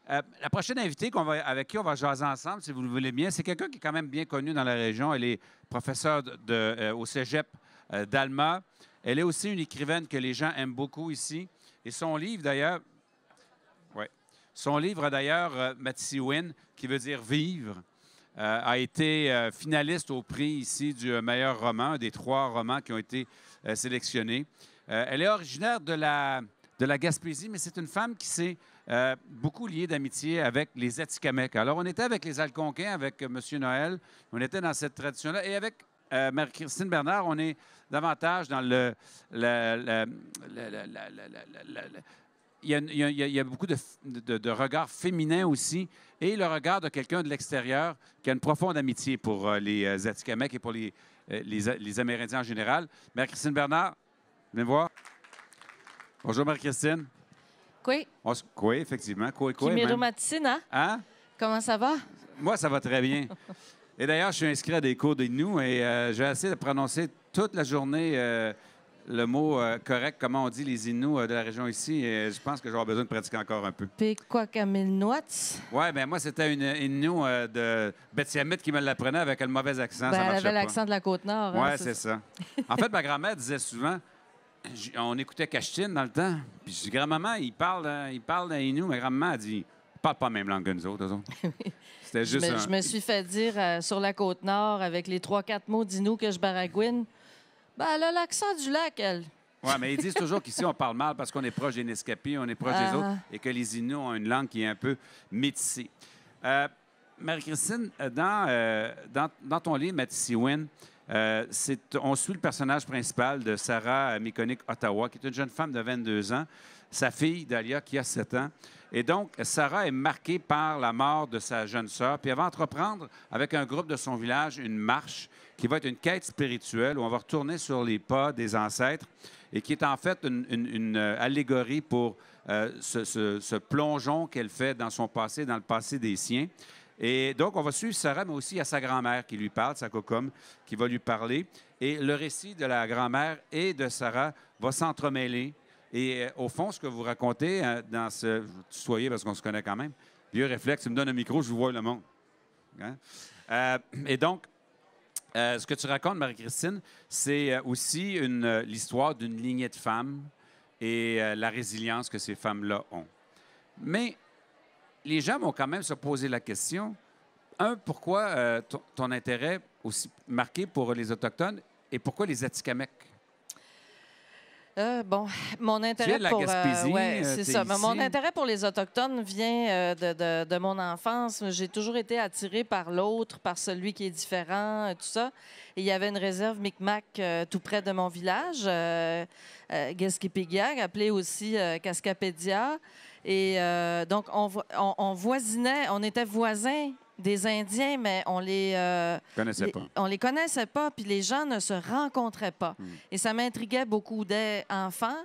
La prochaine invitée avec qui on va jaser ensemble, si vous le voulez bien, c'est quelqu'un qui est quand même bien connu dans la région. Elle est professeure au cégep d'Alma. Elle est aussi une écrivaine que les gens aiment beaucoup ici. Et son livre, d'ailleurs, Matsiwin, qui veut dire vivre, a été finaliste au prix ici du meilleur roman, un des 3 romans qui ont été sélectionnés. Elle est originaire de la Gaspésie, mais c'est une femme qui s'est beaucoup liée d'amitié avec les Atikamekw. Alors, on était avec les Algonquins, avec M. Noël, on était dans cette tradition-là, et avec Marie-Christine Bernard, on est davantage dans il y a beaucoup de regards féminins aussi, et le regard de quelqu'un de l'extérieur qui a une profonde amitié pour les Atikamekw et pour les Amérindiens en général. Marie-Christine Bernard, venez me voir. Bonjour, Marie-Christine. Oui. Oui, effectivement. Kimiro Matsina. Hein? Comment ça va? Moi, ça va très bien. Et d'ailleurs, je suis inscrit à des cours d'Innu et j'ai essayé de prononcer toute la journée le mot correct, comment on dit les Inuits de la région ici. Et je pense que j'aurai besoin de pratiquer encore un peu. Pequakamilnoats. Oui, bien moi, c'était une Innu de Betty qui me l'apprenait avec un mauvais accent. Ça Elle marchait avait pas. l'accent de la Côte-Nord. Oui, Hein, c'est ça. En fait, ma grand-mère disait souvent, on écoutait Cachetine dans le temps, puis je dis, grand-maman, il parle d'un Innu. Ma grand-maman a dit, ils parlent pas la même langue que nous autres, eux autres. C'était juste je me suis fait dire sur la Côte-Nord, avec les 3-4 mots d'Innu que je baragouine, ben, elle a l'accent du lac, elle. Oui, mais ils disent toujours qu'ici, on parle mal parce qu'on est proche des Nescapis, on est proche des autres, et que les Inuits ont une langue qui est un peu métissée. Marie-Christine, dans ton livre, Matsiwin, on suit le personnage principal de Sarah Mikonik Ottawa, qui est une jeune femme de 22 ans, sa fille, Dahlia, qui a 7 ans. Et donc, Sarah est marquée par la mort de sa jeune sœur, puis elle va entreprendre, avec un groupe de son village, une marche qui va être une quête spirituelle où on va retourner sur les pas des ancêtres et qui est en fait une allégorie pour ce plongeon qu'elle fait dans son passé, dans le passé des siens. Et donc, on va suivre Sarah, mais aussi à sa grand-mère qui lui parle, sa cocom, qui va lui parler. Et le récit de la grand-mère et de Sarah va s'entremêler. Et au fond, ce que vous racontez dans ce... Vous tutoyez parce qu'on se connaît quand même. Vieux réflexe, tu me donnes un micro, je vous vois le monde. Hein? Et donc, ce que tu racontes, Marie-Christine, c'est aussi l'histoire d'une lignée de femmes et la résilience que ces femmes-là ont. Mais les gens vont quand même se poser la question, pourquoi ton intérêt aussi marqué pour les Autochtones et pourquoi les Atikamekw? Mon intérêt de la Gaspésie, c'est ça. Mais mon intérêt pour les Autochtones vient de mon enfance. J'ai toujours été attirée par l'autre, par celui qui est différent, tout ça. Et il y avait une réserve Micmac tout près de mon village, Gaskipigiag, appelée aussi Cascapédia. Et donc, on voisinait, on était voisins des Indiens, mais on les connaissait pas, puis les gens ne se rencontraient pas. Et ça m'intriguait beaucoup. Dès enfant,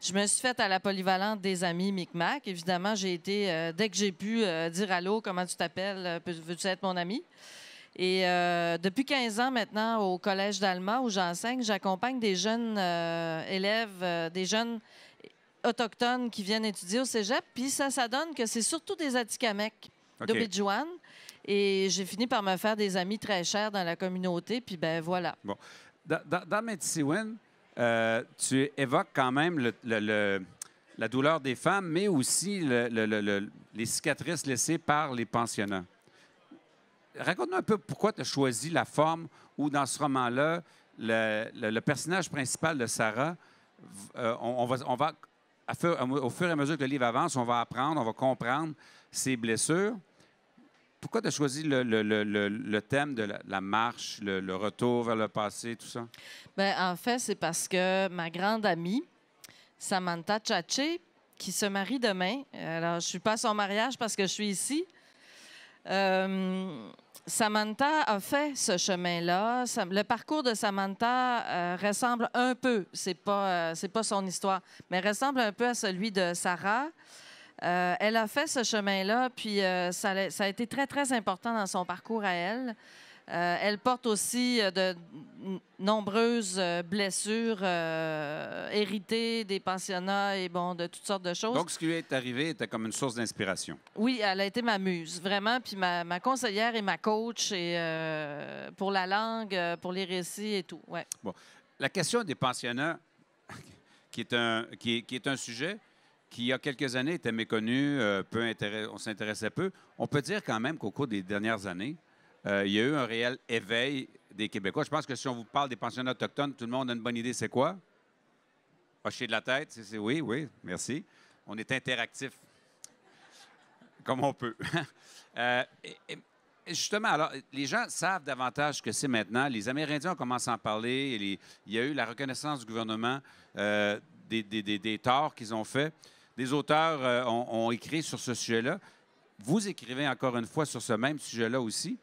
je me suis faite à la polyvalente des amis Micmac. Évidemment, j'ai été, dès que j'ai pu, dire allô, comment tu t'appelles, veux-tu être mon ami? Et depuis 15 ans maintenant, au Collège d'Alma, où j'enseigne, j'accompagne des jeunes élèves, des jeunes autochtones qui viennent étudier au cégep. Puis ça donne que c'est surtout des Atikamekw d'Obidjouane. Et j'ai fini par me faire des amis très chers dans la communauté. Puis ben voilà. Bon. Dans Matsiwin, tu évoques quand même la douleur des femmes, mais aussi les cicatrices laissées par les pensionnats. Raconte-nous un peu pourquoi tu as choisi la forme où, dans ce roman-là, le personnage principal de Sarah, on va au fur et à mesure que le livre avance, on va apprendre, on va comprendre ses blessures. Pourquoi tu as choisi le thème de la marche, le retour vers le passé, tout ça? Bien, en fait, c'est parce que ma grande amie, Samantha Tchatché, qui se marie demain, alors je ne suis pas à son mariage parce que je suis ici, Samantha a fait ce chemin-là. Le parcours de Samantha ressemble un peu, c'est pas son histoire, mais ressemble un peu à celui de Sarah. Elle a fait ce chemin-là, puis ça a été très, très important dans son parcours à elle. Elle porte aussi de nombreuses blessures héritées des pensionnats et bon, de toutes sortes de choses. Donc, ce qui lui est arrivé était comme une source d'inspiration. Oui, elle a été ma muse, vraiment. Puis ma conseillère et ma coach et, pour la langue, pour les récits et tout. Ouais. Bon. La question des pensionnats, qui est un sujet qui, il y a quelques années, était méconnu, on s'intéressait peu. On peut dire quand même qu'au cours des dernières années, il y a eu un réel éveil des Québécois. Je pense que si on vous parle des pensionnats autochtones, tout le monde a une bonne idée, c'est quoi? Hocher de la tête, oui, oui, merci. On est interactif, comme on peut. Justement, alors, les gens savent davantage ce que c'est maintenant. Les Amérindiens ont commencé à en parler. Il y a eu la reconnaissance du gouvernement des torts qu'ils ont faits. Des auteurs ont écrit sur ce sujet-là. Vous écrivez encore une fois sur ce même sujet-là aussi.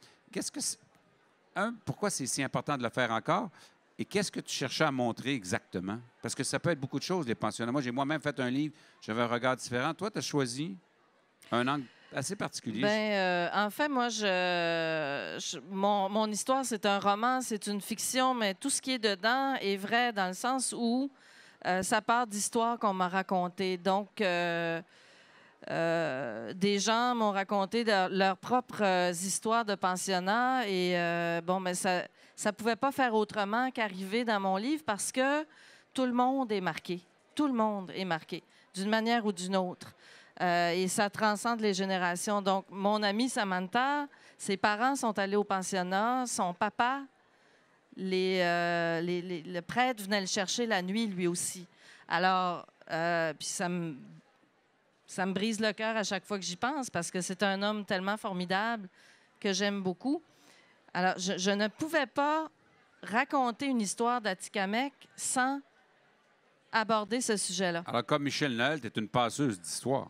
Pourquoi c'est si important de le faire encore? Et qu'est-ce que tu cherchais à montrer exactement? Parce que ça peut être beaucoup de choses, les pensionnats. Moi, j'ai moi-même fait un livre, j'avais un regard différent. Toi, tu as choisi un angle assez particulier. Bien, en fait, moi, mon histoire, c'est un roman, c'est une fiction, mais tout ce qui est dedans est vrai dans le sens où ça part d'histoires qu'on m'a racontées. Donc, des gens m'ont raconté leurs propres histoires de pensionnats et bon, mais ça ne pouvait pas faire autrement qu'arriver dans mon livre parce que tout le monde est marqué. Tout le monde est marqué, d'une manière ou d'une autre. Et ça transcende les générations. Donc, mon amie Samantha, ses parents sont allés au pensionnat. Son papa, le prêtre venait le chercher la nuit, lui aussi. Alors, puis ça me brise le cœur à chaque fois que j'y pense parce que c'est un homme tellement formidable que j'aime beaucoup. Alors, je ne pouvais pas raconter une histoire d'Atikamekw sans aborder ce sujet-là. Alors, comme Michel Noël, tu es une passeuse d'histoire.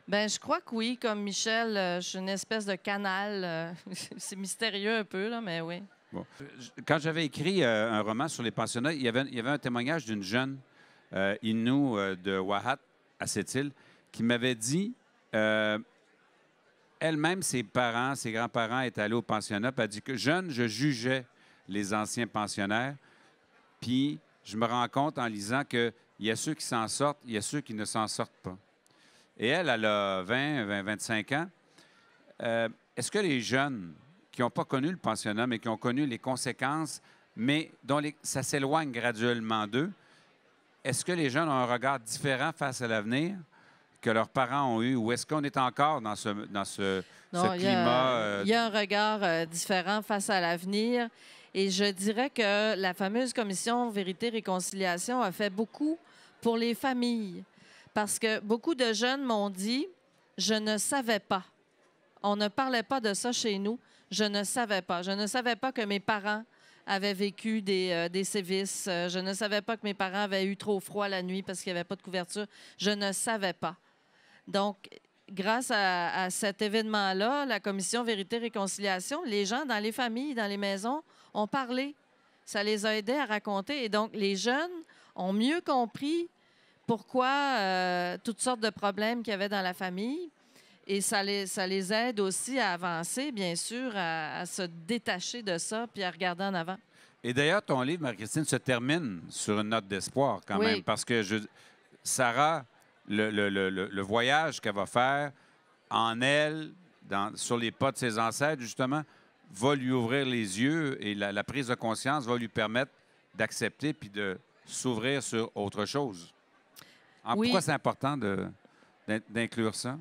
Bien, je crois que oui. Comme Michel, je suis une espèce de canal. C'est mystérieux un peu, là, mais oui. Bon. Quand j'avais écrit un roman sur les pensionnats, il y avait un témoignage d'une jeune Innu de Wahat, à cette île, qui m'avait dit, elle-même, ses grands-parents étaient allés au pensionnat, puis elle a dit que jeune, je jugeais les anciens pensionnaires, puis je me rends compte en lisant qu'il y a ceux qui s'en sortent, il y a ceux qui ne s'en sortent pas. Et elle a 25 ans. Est-ce que les jeunes qui n'ont pas connu le pensionnat, mais qui ont connu les conséquences, mais dont ça s'éloigne graduellement d'eux, est-ce que les jeunes ont un regard différent face à l'avenir que leurs parents ont eu? Ou est-ce qu'on est encore dans ce climat? Il y a un regard différent face à l'avenir. Et je dirais que la fameuse commission Vérité-Réconciliation a fait beaucoup pour les familles. Parce que beaucoup de jeunes m'ont dit, je ne savais pas. On ne parlait pas de ça chez nous. Je ne savais pas. Je ne savais pas que mes parents avaient vécu des sévices. Je ne savais pas que mes parents avaient eu trop froid la nuit parce qu'il n'y avait pas de couverture. Je ne savais pas. Donc, grâce à cet événement-là, la commission Vérité-Réconciliation, les gens dans les familles, dans les maisons, ont parlé. Ça les a aidés à raconter. Et donc, les jeunes ont mieux compris pourquoi toutes sortes de problèmes qu'il y avait dans la famille. Et ça les aide aussi à avancer, bien sûr, à se détacher de ça puis à regarder en avant. Et d'ailleurs, ton livre, Marie-Christine, se termine sur une note d'espoir quand même. Parce que Sarah, le voyage qu'elle va faire en elle, sur les pas de ses ancêtres, justement, va lui ouvrir les yeux et la prise de conscience va lui permettre d'accepter puis de s'ouvrir sur autre chose. Alors, pourquoi c'est important d'inclure ça?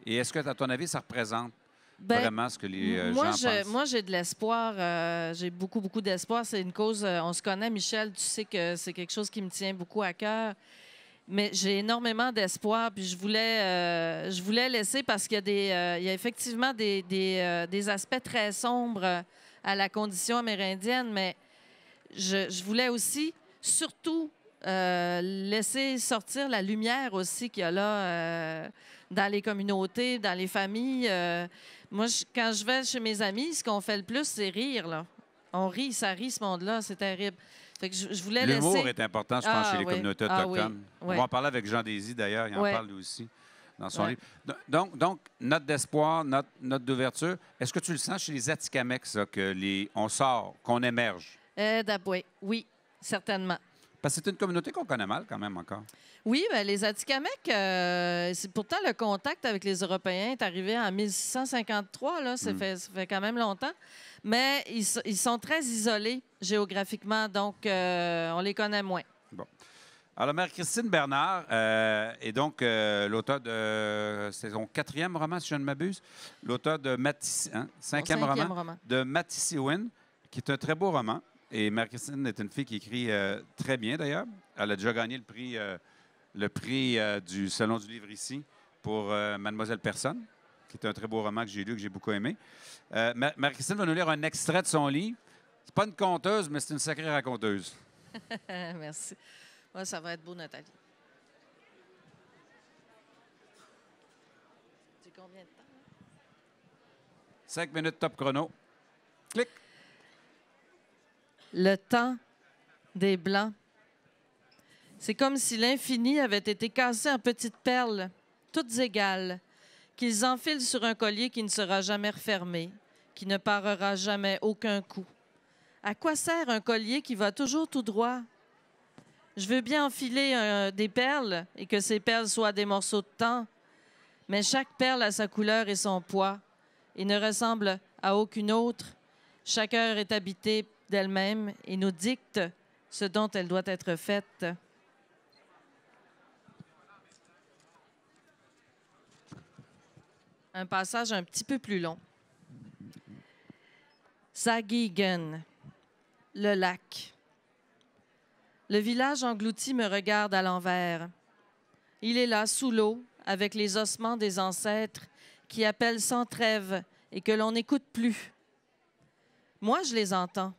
Et est-ce que, à ton avis, ça représente vraiment ce que les gens pensent? Moi, j'ai de l'espoir. J'ai beaucoup, beaucoup d'espoir. C'est une cause... on se connaît, Michel. Tu sais que c'est quelque chose qui me tient beaucoup à cœur. Mais j'ai énormément d'espoir. Puis je voulais laisser parce qu'il y a effectivement des aspects très sombres à la condition amérindienne. Mais je voulais aussi, surtout, laisser sortir la lumière aussi qu'il y a là dans les communautés, dans les familles. Moi, quand je vais chez mes amis, ce qu'on fait le plus, c'est rire. Là. On rit, ça rit, ce monde-là. C'est terrible. Fait que je voulais L'humour laisser... est important, je pense, chez les communautés autochtones. Oui. On va en parler avec Jean Désy, d'ailleurs. Il en parle lui aussi. dans son livre. Donc, note d'espoir, note d'ouverture. Est-ce que tu le sens chez les Atikamekw, ça, on sort, qu'on émerge? Oui, certainement. Parce que c'est une communauté qu'on connaît mal quand même encore. Oui, bien, les Atikamekw, c'est pourtant le contact avec les Européens est arrivé en 1653, là, ça fait quand même longtemps. Mais ils sont très isolés géographiquement, donc on les connaît moins. Bon. Alors, Marie-Christine Bernard est donc l'auteur de... C'est son 4e roman, si je ne m'abuse. L'auteur de cinquième roman de Matisseewin, qui est un très beau roman. Et Marie-Christine est une fille qui écrit très bien, d'ailleurs. Elle a déjà gagné le prix du Salon du livre ici pour Mademoiselle Personne, qui est un très beau roman que j'ai lu, que j'ai beaucoup aimé. Marie-Christine va nous lire un extrait de son livre. C'est pas une conteuse, mais c'est une sacrée raconteuse. Merci. Ouais, ça va être beau, Nathalie. Tu as combien de temps? 5 minutes top chrono. Clic. Le temps des Blancs. C'est comme si l'infini avait été cassé en petites perles, toutes égales, qu'ils enfilent sur un collier qui ne sera jamais refermé, qui ne parera jamais aucun coup. À quoi sert un collier qui va toujours tout droit? Je veux bien enfiler des perles et que ces perles soient des morceaux de temps, mais chaque perle a sa couleur et son poids et ne ressemble à aucune autre. Chaque heure est habitée d'elle-même et nous dicte ce dont elle doit être faite. Un passage un petit peu plus long. Saghigan, le lac. Le village englouti me regarde à l'envers. Il est là, sous l'eau, avec les ossements des ancêtres qui appellent sans trêve et que l'on n'écoute plus. Moi, je les entends,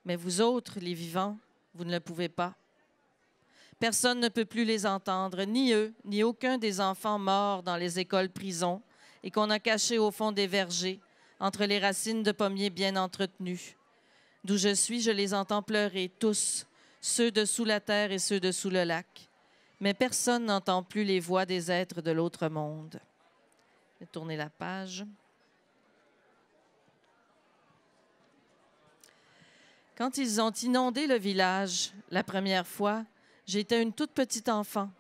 mais vous autres, les vivants, vous ne le pouvez pas. Personne ne peut plus les entendre, ni eux, ni aucun des enfants morts dans les écoles-prisons et qu'on a cachés au fond des vergers, entre les racines de pommiers bien entretenus. D'où je suis, je les entends pleurer, tous, ceux de sous la terre et ceux de sous le lac. Mais personne n'entend plus les voix des êtres de l'autre monde. Je vais tourner la page. Quand ils ont inondé le village la première fois, j'étais une toute petite enfant.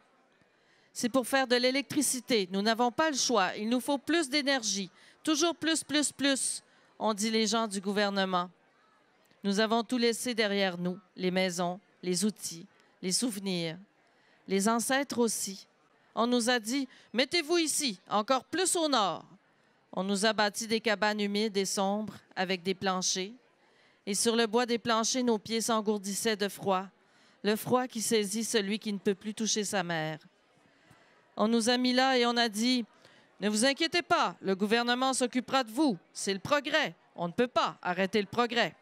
C'est pour faire de l'électricité. Nous n'avons pas le choix. Il nous faut plus d'énergie. Toujours plus, plus, plus, ont dit les gens du gouvernement. Nous avons tout laissé derrière nous, les maisons, les outils, les souvenirs, les ancêtres aussi. On nous a dit, mettez-vous ici, encore plus au nord. On nous a bâti des cabanes humides et sombres avec des planchers. Et sur le bois des planchers, nos pieds s'engourdissaient de froid, le froid qui saisit celui qui ne peut plus toucher sa mère. On nous a mis là et on a dit, ne vous inquiétez pas, le gouvernement s'occupera de vous. C'est le progrès. On ne peut pas arrêter le progrès.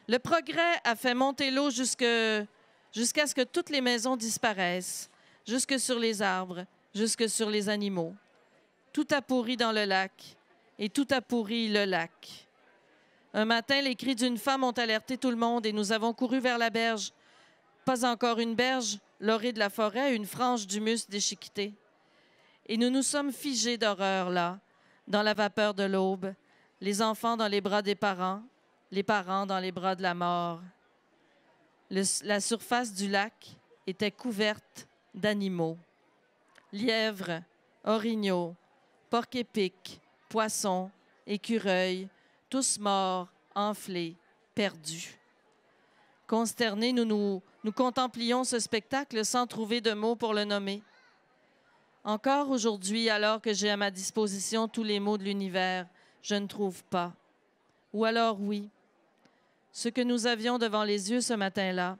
Le progrès a fait monter l'eau jusqu'à ce que toutes les maisons disparaissent, jusque sur les arbres, jusque sur les animaux. Tout a pourri dans le lac et tout a pourri le lac. Un matin, les cris d'une femme ont alerté tout le monde et nous avons couru vers la berge. Pas encore une berge, l'orée de la forêt, une frange d'humus déchiquetée. Et nous nous sommes figés d'horreur là, dans la vapeur de l'aube, les enfants dans les bras des parents, les parents dans les bras de la mort. La surface du lac était couverte d'animaux. Lièvres, orignaux, porcs-épics, poissons, écureuils, tous morts, enflés, perdus. Consternés, nous contemplions ce spectacle sans trouver de mots pour le nommer. Encore aujourd'hui, alors que j'ai à ma disposition tous les mots de l'univers, je ne trouve pas. Ou alors oui, ce que nous avions devant les yeux ce matin-là,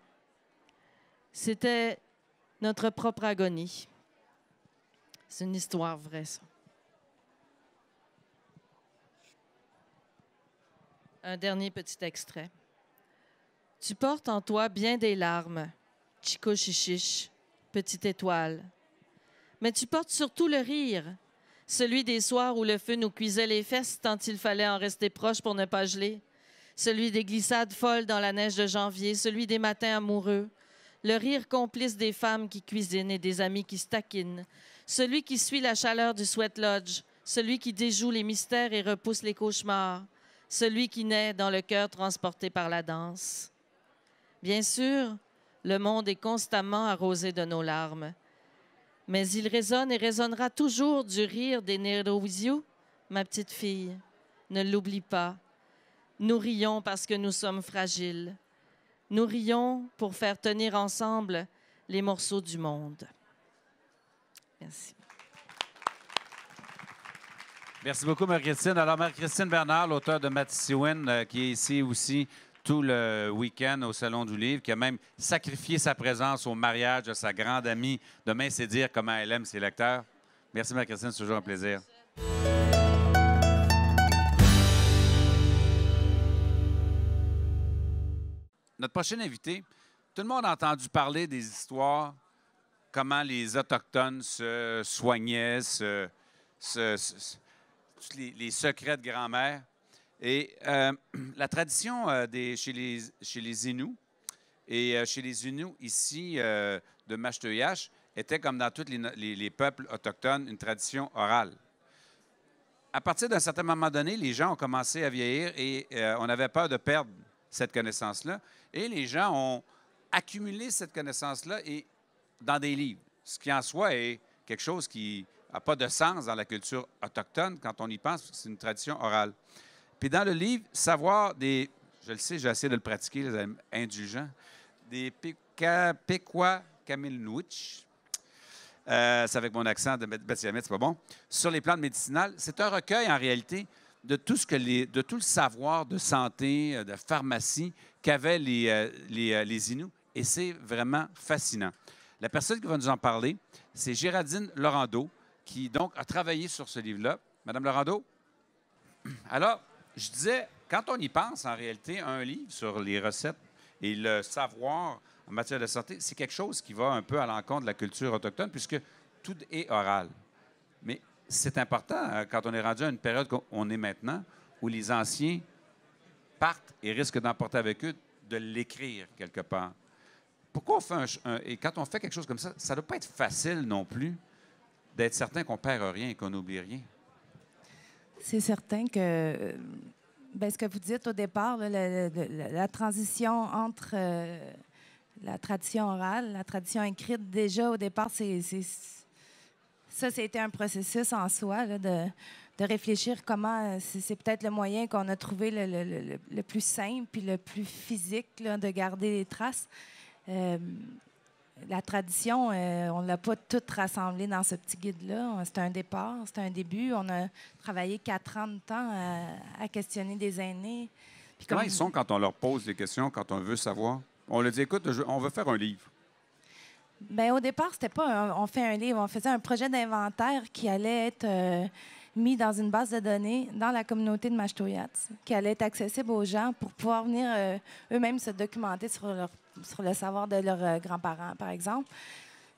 c'était notre propre agonie. C'est une histoire vraie, ça. Un dernier petit extrait. Tu portes en toi bien des larmes, Chico Chichiche, petite étoile. Mais tu portes surtout le rire, celui des soirs où le feu nous cuisait les fesses tant il fallait en rester proche pour ne pas geler, celui des glissades folles dans la neige de janvier, celui des matins amoureux, le rire complice des femmes qui cuisinent et des amis qui se taquinent, celui qui suit la chaleur du Sweat Lodge, celui qui déjoue les mystères et repousse les cauchemars, celui qui naît dans le cœur transporté par la danse. Bien sûr, le monde est constamment arrosé de nos larmes, mais il résonne et résonnera toujours du rire des Nerovisio, ma petite fille. Ne l'oublie pas. Nous rions parce que nous sommes fragiles. Nous rions pour faire tenir ensemble les morceaux du monde. Merci. Merci beaucoup, Marie-Christine. Alors, Marie-Christine Bernard, l'auteure de Matissewen, qui est ici aussi tout le week-end au Salon du Livre, qui a même sacrifié sa présence au mariage de sa grande amie. Demain, c'est dire comment elle aime ses lecteurs. Merci, Marie-Christine, c'est toujours un plaisir. Notre prochain invité, tout le monde a entendu parler des histoires, comment les Autochtones se soignaient, tous les secrets de grand-mère. Et la tradition chez les Inuits et chez les Inuits ici de Mashteuiash était, comme dans tous les peuples autochtones, une tradition orale. À partir d'un certain moment donné, les gens ont commencé à vieillir et on avait peur de perdre cette connaissance-là. Et les gens ont accumulé cette connaissance-là dans des livres, ce qui en soi est quelque chose qui n'a pas de sens dans la culture autochtone quand on y pense, parce que c'est une tradition orale. Puis dans le livre, savoir des... Je le sais, j'ai essayé de le pratiquer, les indulgents. Des Pequawkamilnwich. C'est avec mon accent de Batiamite, c'est pas bon. Sur les plantes médicinales. C'est un recueil, en réalité, de tout le savoir de santé, de pharmacie qu'avaient les Inuits. Et c'est vraiment fascinant. La personne qui va nous en parler, c'est Géraldine Laurando, qui donc a travaillé sur ce livre-là. Madame Laurando? Alors, je disais, quand on y pense, en réalité, un livre sur les recettes et le savoir en matière de santé, c'est quelque chose qui va un peu à l'encontre de la culture autochtone, puisque tout est oral. Mais c'est important, quand on est rendu à une période qu'on est maintenant, où les anciens partent et risquent d'emporter avec eux de l'écrire quelque part. Pourquoi on fait et quand on fait quelque chose comme ça, ça ne doit pas être facile non plus d'être certain qu'on ne perd rien et qu'on n'oublie rien. C'est certain que ce que vous dites au départ, la transition entre la tradition orale, la tradition écrite, déjà au départ, ça, c'était un processus en soi là, de réfléchir comment c'est peut-être le moyen qu'on a trouvé le plus simple puis le plus physique là, de garder les traces. La tradition, on ne l'a pas toute rassemblée dans ce petit guide-là. C'était un départ, c'était un début. On a travaillé 4 ans de temps à questionner des aînés. Puis comment ils sont quand on leur pose des questions, quand on veut savoir? On leur dit, écoute, on veut faire un livre. Bien, au départ, c'était pas on fait un livre. On faisait un projet d'inventaire qui allait être mis dans une base de données dans la communauté de Mashteuiatsh, qui allait être accessible aux gens pour pouvoir venir eux-mêmes se documenter sur le savoir de leurs grands-parents, par exemple.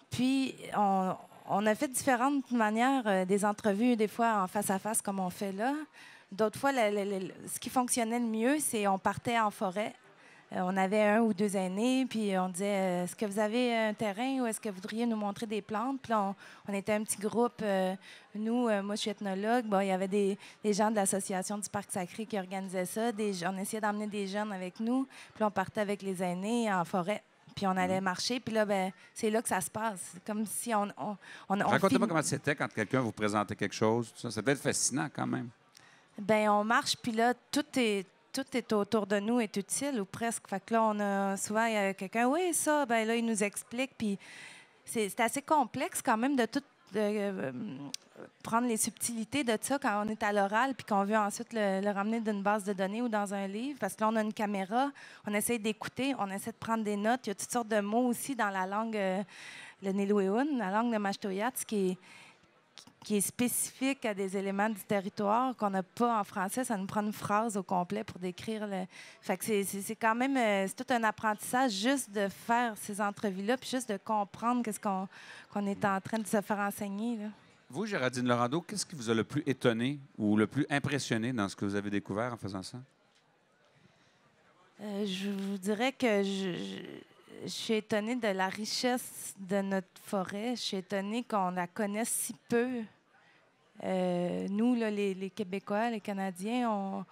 Puis, on a fait différentes manières, des entrevues, des fois en face-à-face, comme on fait là. D'autres fois, ce qui fonctionnait le mieux, c'est on partait en forêt. On avait 1 ou 2 aînés, puis on disait est-ce que vous avez un terrain ou est-ce que vous voudriez nous montrer des plantes? Puis là, on était un petit groupe. Moi, je suis ethnologue. Bon, il y avait des gens de l'Association du Parc Sacré qui organisaient ça. On essayait d'emmener des jeunes avec nous. Puis on partait avec les aînés en forêt. Puis on allait marcher. Puis là, c'est là que ça se passe. C'est comme si on racontez-moi comment c'était quand quelqu'un vous présentait quelque chose. Ça devait être fascinant quand même. Bien, on marche, puis là, tout est autour de nous est utile ou presque. Fait que là, on a souvent, il y a quelqu'un, oui, ça, ben là, il nous explique. Puis c'est assez complexe quand même de prendre les subtilités de ça quand on est à l'oral puis qu'on veut ensuite le ramener d'une base de données ou dans un livre. Parce que là, on a une caméra, on essaie d'écouter, on essaie de prendre des notes. Il y a toutes sortes de mots aussi dans la langue, le Nilwéhun, la langue de Mashteuiatsh, qui est spécifique à des éléments du territoire qu'on n'a pas en français. Ça nous prend une phrase au complet pour décrire le... Fait que c'est quand même... c'est tout un apprentissage juste de faire ces entrevues-là puis juste de comprendre qu'est-ce qu'on est en train de se faire enseigner, là. Vous, Géraldine Laurando, qu'est-ce qui vous a le plus étonné ou le plus impressionné dans ce que vous avez découvert en faisant ça? Je vous dirais que je suis étonnée de la richesse de notre forêt. Je suis étonnée qu'on la connaisse si peu. Nous, là, les Québécois, les Canadiens,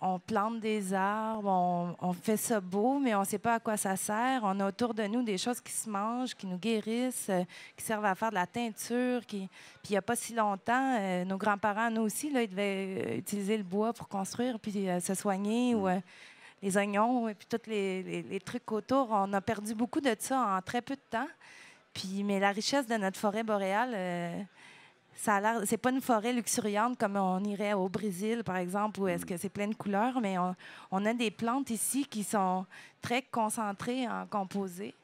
on plante des arbres, on fait ça beau, mais on ne sait pas à quoi ça sert. On a autour de nous des choses qui se mangent, qui nous guérissent, qui servent à faire de la teinture. Puis il n'y a pas si longtemps, nos grands-parents, nous aussi, là, ils devaient utiliser le bois pour construire puis se soigner, ou les oignons, et puis tous les trucs autour. On a perdu beaucoup de ça en très peu de temps. Mais la richesse de notre forêt boréale... ça a l'air, c'est pas une forêt luxuriante comme on irait au Brésil, par exemple, où est-ce que c'est plein de couleurs, mais on a des plantes ici qui sont très concentrées en composés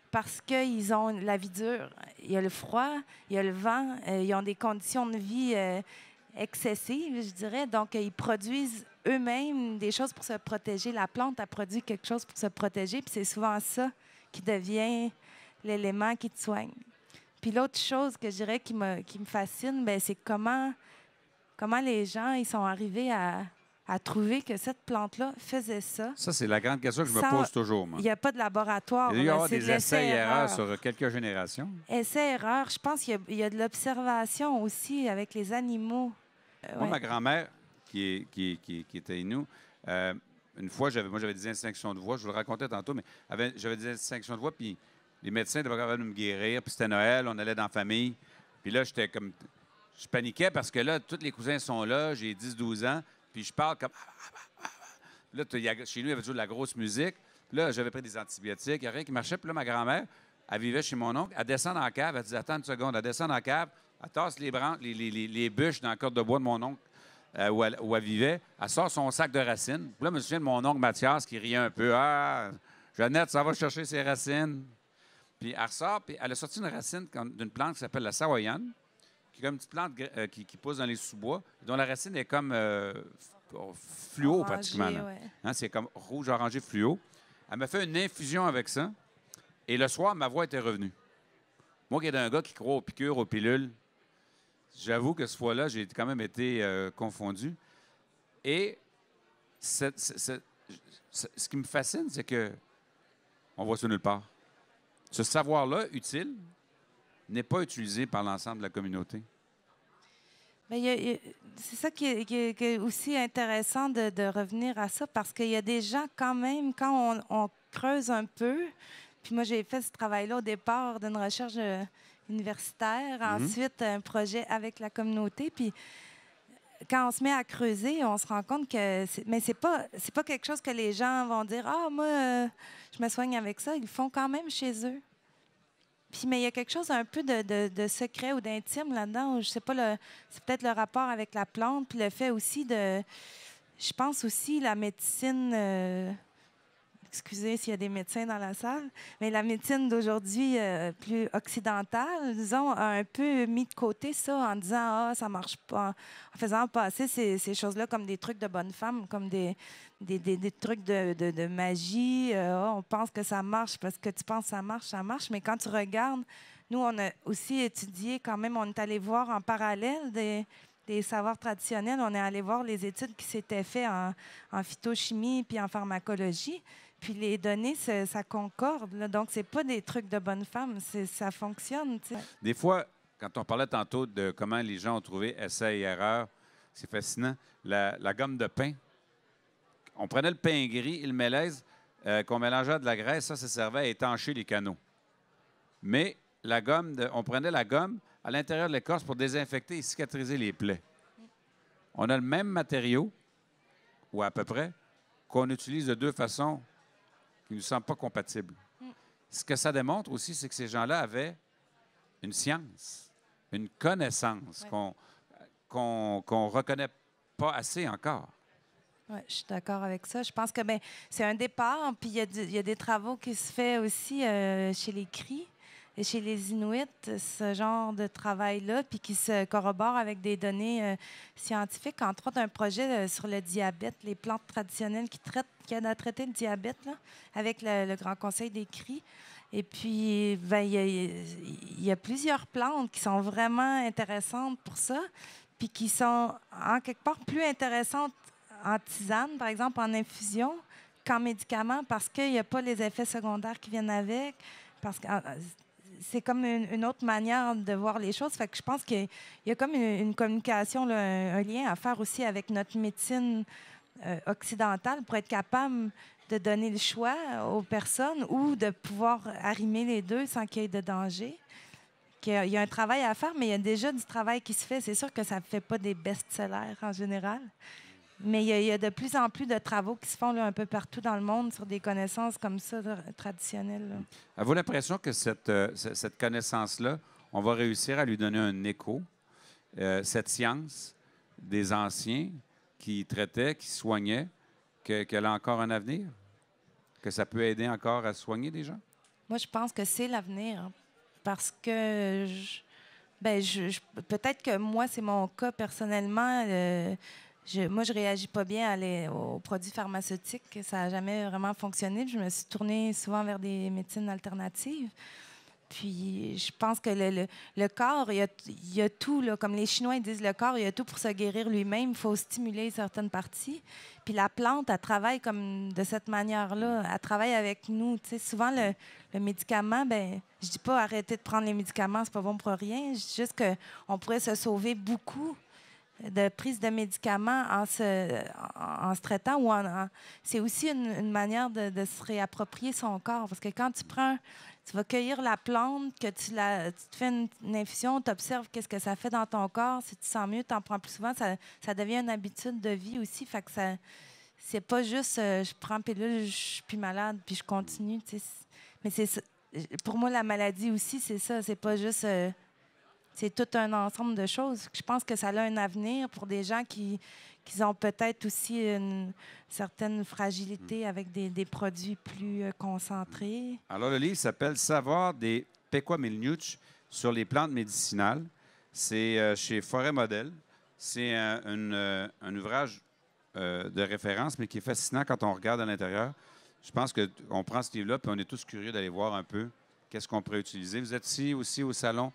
parce qu'ils ont la vie dure. Il y a le froid, il y a le vent, ils ont des conditions de vie excessives, je dirais. Donc, ils produisent eux-mêmes des choses pour se protéger. La plante a produit quelque chose pour se protéger, puis c'est souvent ça qui devient l'élément qui te soigne. Puis l'autre chose que je dirais qui me fascine, bien, c'est comment les gens ils sont arrivés à trouver que cette plante-là faisait ça. Ça, c'est la grande question que je me pose toujours, moi. Il n'y a pas de laboratoire. Il y a des essais-erreurs sur quelques générations. Essais-erreurs. Je pense qu'il y a de l'observation aussi avec les animaux. Moi, ma grand-mère, qui était Inou, une fois, j'avais des instinctions de voix. Je vous le racontais tantôt, mais j'avais des instinctions de voix, puis les médecins étaient pas capables de me guérir. Puis c'était Noël, on allait dans la famille. Puis là, j'étais comme... Je paniquais parce que là, tous les cousins sont là. J'ai 10-12 ans. Puis je parle comme... Puis là, chez nous, il y avait toujours de la grosse musique. Puis là, j'avais pris des antibiotiques. Il n'y a rien qui marchait. Puis là, ma grand-mère, elle vivait chez mon oncle. Elle descend dans la cave. Elle dit, attends une seconde. Elle descend dans la cave. Elle tasse les bûches dans la corde de bois de mon oncle où elle vivait. Elle sort son sac de racines. Puis là, je me souviens de mon oncle Mathias qui riait un peu. « Ah, Jeannette, ça va chercher ses racines. » Puis elle ressort, puis elle a sorti une racine d'une plante qui s'appelle la sawayan, qui est comme une petite plante qui pousse dans les sous-bois, dont la racine est comme fluo orangé, pratiquement. Ouais. Hein, c'est comme rouge-orangé fluo. Elle m'a fait une infusion avec ça, et le soir, ma voix était revenue. Moi qui est un gars qui croit aux piqûres, aux pilules, j'avoue que ce fois-là, j'ai quand même été confondu. Et ce qui me fascine, c'est que on voit ça nulle part. Ce savoir-là, utile, n'est pas utilisé par l'ensemble de la communauté. C'est ça qui est aussi intéressant de revenir à ça, parce qu'il y a des gens quand même, quand on creuse un peu, puis moi j'ai fait ce travail-là au départ d'une recherche universitaire, ensuite un projet avec la communauté, puis quand on se met à creuser, on se rend compte que c'est pas quelque chose que les gens vont dire « Ah, moi, je me soigne avec ça ». Ils le font quand même chez eux. Mais il y a quelque chose un peu de secret ou d'intime là-dedans. Je sais pas, c'est peut-être le rapport avec la plante, puis le fait aussi je pense aussi la médecine... excusez s'il y a des médecins dans la salle, mais la médecine d'aujourd'hui, plus occidentale, disons, a un peu mis de côté ça en disant « Ah, ça marche pas », en faisant passer ces choses-là comme des trucs de bonne femme, comme des trucs de magie. On pense que ça marche parce que tu penses que ça marche. Mais quand tu regardes, nous, on a aussi étudié quand même, on est allé voir en parallèle des savoirs traditionnels, on est allé voir les études qui s'étaient faites en phytochimie puis en pharmacologie. Puis les données, ça concorde. Là. Donc, c'est pas des trucs de bonne femme. Ça fonctionne. T'sais. Des fois, quand on parlait tantôt de comment les gens ont trouvé essais et erreurs, c'est fascinant. La gomme de pain, on prenait le pain gris et le mélèze qu'on mélangeait à de la graisse. Ça servait à étancher les canaux. Mais on prenait la gomme à l'intérieur de l'écorce pour désinfecter et cicatriser les plaies. On a le même matériau, ou à peu près, qu'on utilise de deux façons qui ne nous semblent pas compatibles. Ce que ça démontre aussi, c'est que ces gens-là avaient une science, une connaissance qu'on ne reconnaît pas assez encore. Oui, je suis d'accord avec ça. Je pense que c'est un départ, puis il y a des travaux qui se font aussi chez les Cris et chez les Inuits, ce genre de travail-là, puis qui se corrobore avec des données scientifiques, entre autres un projet sur le diabète, les plantes traditionnelles qui aident à traiter le diabète, là, avec le Grand Conseil des Cris. Et puis, il y a plusieurs plantes qui sont vraiment intéressantes pour ça, puis qui sont, en quelque part, plus intéressantes en tisane, par exemple, en infusion, qu'en médicament parce qu'il n'y a pas les effets secondaires qui viennent avec. Parce que c'est comme une autre manière de voir les choses. Fait que je pense qu'il y a comme une communication, là, un lien à faire aussi avec notre médecine occidentale pour être capable de donner le choix aux personnes ou de pouvoir arrimer les deux sans qu'il y ait de danger. Il y a un travail à faire, mais il y a déjà du travail qui se fait. C'est sûr que ça ne fait pas des best-sellers en général. Mais il y a de plus en plus de travaux qui se font là, un peu partout dans le monde sur des connaissances comme ça, traditionnelles. Là. Avez-vous l'impression que cette connaissance-là, on va réussir à lui donner un écho, cette science des anciens qui traitaient, qui soignaient, qu'elle a encore un avenir? Que ça peut aider encore à soigner des gens? Moi, je pense que c'est l'avenir. Parce que peut-être que moi, c'est mon cas personnellement. Moi, je réagis pas bien aux produits pharmaceutiques. Ça n'a jamais vraiment fonctionné. Je me suis tournée souvent vers des médecines alternatives. Puis, je pense que le corps, il y a tout. Là, comme les Chinois ils disent, le corps, il y a tout pour se guérir lui-même. Il faut stimuler certaines parties. Puis la plante, elle travaille comme de cette manière-là. Elle travaille avec nous. Tu sais, souvent, le médicament, je dis pas arrêter de prendre les médicaments, c'est pas bon pour rien. Je dis juste qu'on pourrait se sauver beaucoup de prise de médicaments en se traitant. C'est aussi une manière de se réapproprier son corps. Parce que quand tu vas cueillir la plante, que tu te fais une infusion, tu observes qu'est-ce que ça fait dans ton corps. Si tu sens mieux, tu en prends plus souvent. Ça devient une habitude de vie aussi. Fait que c'est pas juste je prends pilule, je suis plus malade, puis je continue. Mais pour moi, la maladie aussi, c'est ça. C'est pas juste... c'est tout un ensemble de choses. Je pense que ça a un avenir pour des gens qui ont peut-être aussi une certaine fragilité avec des produits plus concentrés. Alors, le livre s'appelle « Savoir des Pequamilnuch sur les plantes médicinales ». C'est chez Forêt Modèle. C'est un ouvrage de référence, mais qui est fascinant quand on regarde à l'intérieur. Je pense qu'on prend ce livre-là, puis on est tous curieux d'aller voir un peu qu'est-ce qu'on pourrait utiliser. Vous êtes ici aussi au salon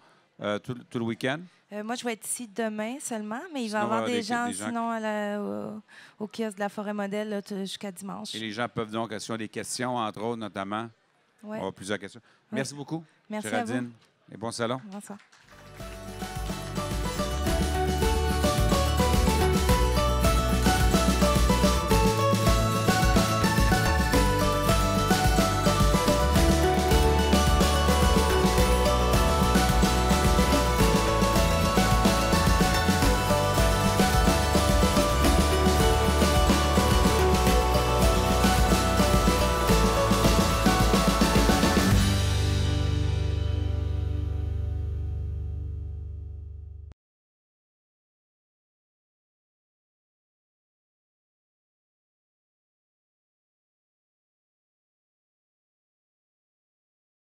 tout le week-end? Moi, je vais être ici demain seulement, mais il va y avoir des gens sinon au kiosque de la Forêt Modèle là, jusqu'à dimanche. Et les gens peuvent donc, si on a des questions, entre autres, notamment, ouais. on a plusieurs questions. Merci beaucoup, Merci Géraldine, à vous. et bon salon. Bonsoir.